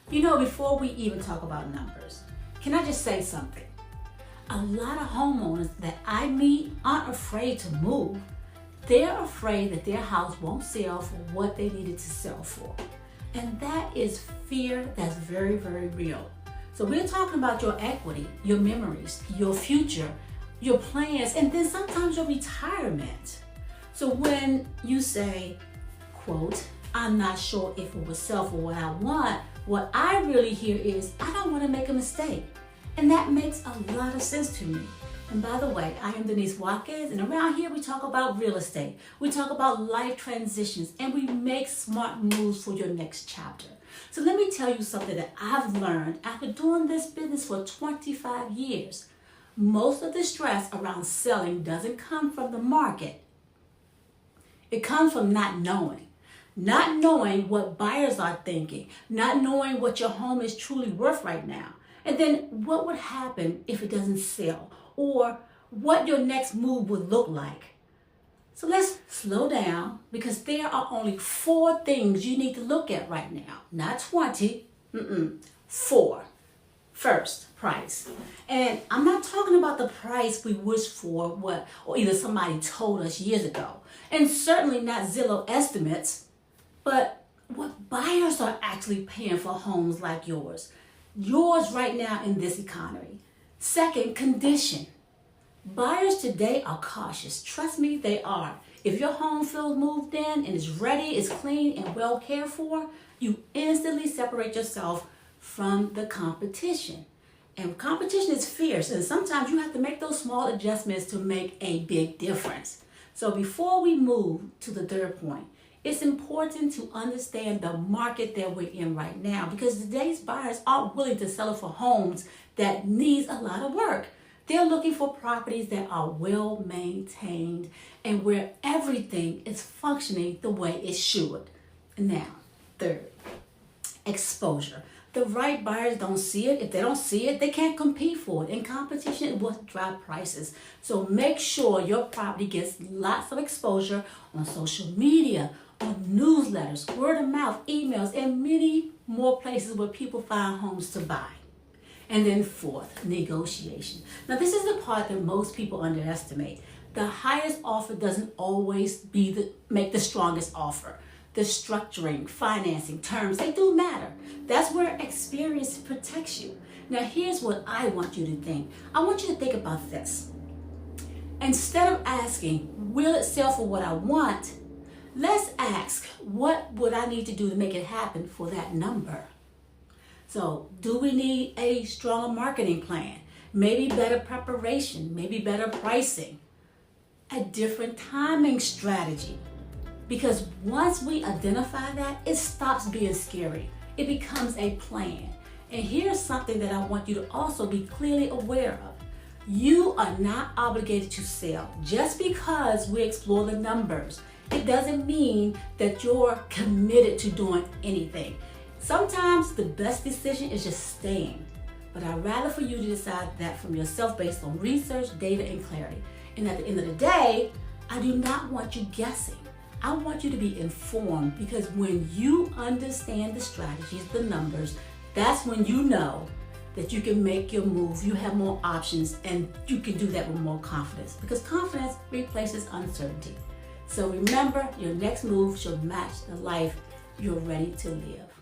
You know, before we even talk about numbers, can I just say something? A lot of homeowners that I meet aren't afraid to move. They're afraid that their house won't sell for what they needed to sell for. And that is fear that's very, very real. So we're talking about your equity, your memories, your future, your plans, and then sometimes your retirement. So when you say, quote, I'm not sure if it will sell for what I want, what I really hear is, I don't want to make a mistake. And that makes a lot of sense to me. And by the way, I am Denise Watkins, and around here we talk about real estate. We talk about life transitions, and we make smart moves for your next chapter. So let me tell you something that I've learned after doing this business for 25 years. Most of the stress around selling doesn't come from the market. It comes from not knowing. Not knowing what buyers are thinking, not knowing what your home is truly worth right now. And then what would happen if it doesn't sell, or what your next move would look like. So let's slow down, because there are only 4 things you need to look at right now. Not 20, 4. First, price. And I'm not talking about the price we wish for, or either somebody told us years ago. And certainly not Zillow estimates, but what buyers are actually paying for homes like yours. Yours right now in this economy. Second, condition. Buyers today are cautious. Trust me, they are. If your home feels moved in and is ready, is clean and well cared for, you instantly separate yourself from the competition. And competition is fierce, and sometimes you have to make those small adjustments to make a big difference. So before we move to the third point, it's important to understand the market that we're in right now, because today's buyers aren't willing to sell it for homes that needs a lot of work. They're looking for properties that are well maintained and where everything is functioning the way it should. Now, third, exposure. The right buyers don't see it. If they don't see it, they can't compete for it. And competition will drive prices. So make sure your property gets lots of exposure on social media, on newsletters, word of mouth, emails, and many more places where people find homes to buy. And then fourth, negotiation. Now this is the part that most people underestimate. The highest offer doesn't always make the strongest offer. The structuring, financing, terms, they do matter. That's where experience protects you. Now here's what I want you to think. I want you to think about this. Instead of asking, will it sell for what I want? Let's ask, what would I need to do to make it happen for that number? So, do we need a stronger marketing plan? Maybe better preparation, maybe better pricing, a different timing strategy. Because once we identify that, it stops being scary. It becomes a plan. And here's something that I want you to also be clearly aware of. You are not obligated to sell. Just because we explore the numbers, it doesn't mean that you're committed to doing anything. Sometimes the best decision is just staying. But I'd rather for you to decide that from yourself based on research, data, and clarity. And at the end of the day, I do not want you guessing. I want you to be informed, because when you understand the strategies, the numbers, that's when you know that you can make your move, you have more options, and you can do that with more confidence, because confidence replaces uncertainty. So remember, your next move should match the life you're ready to live.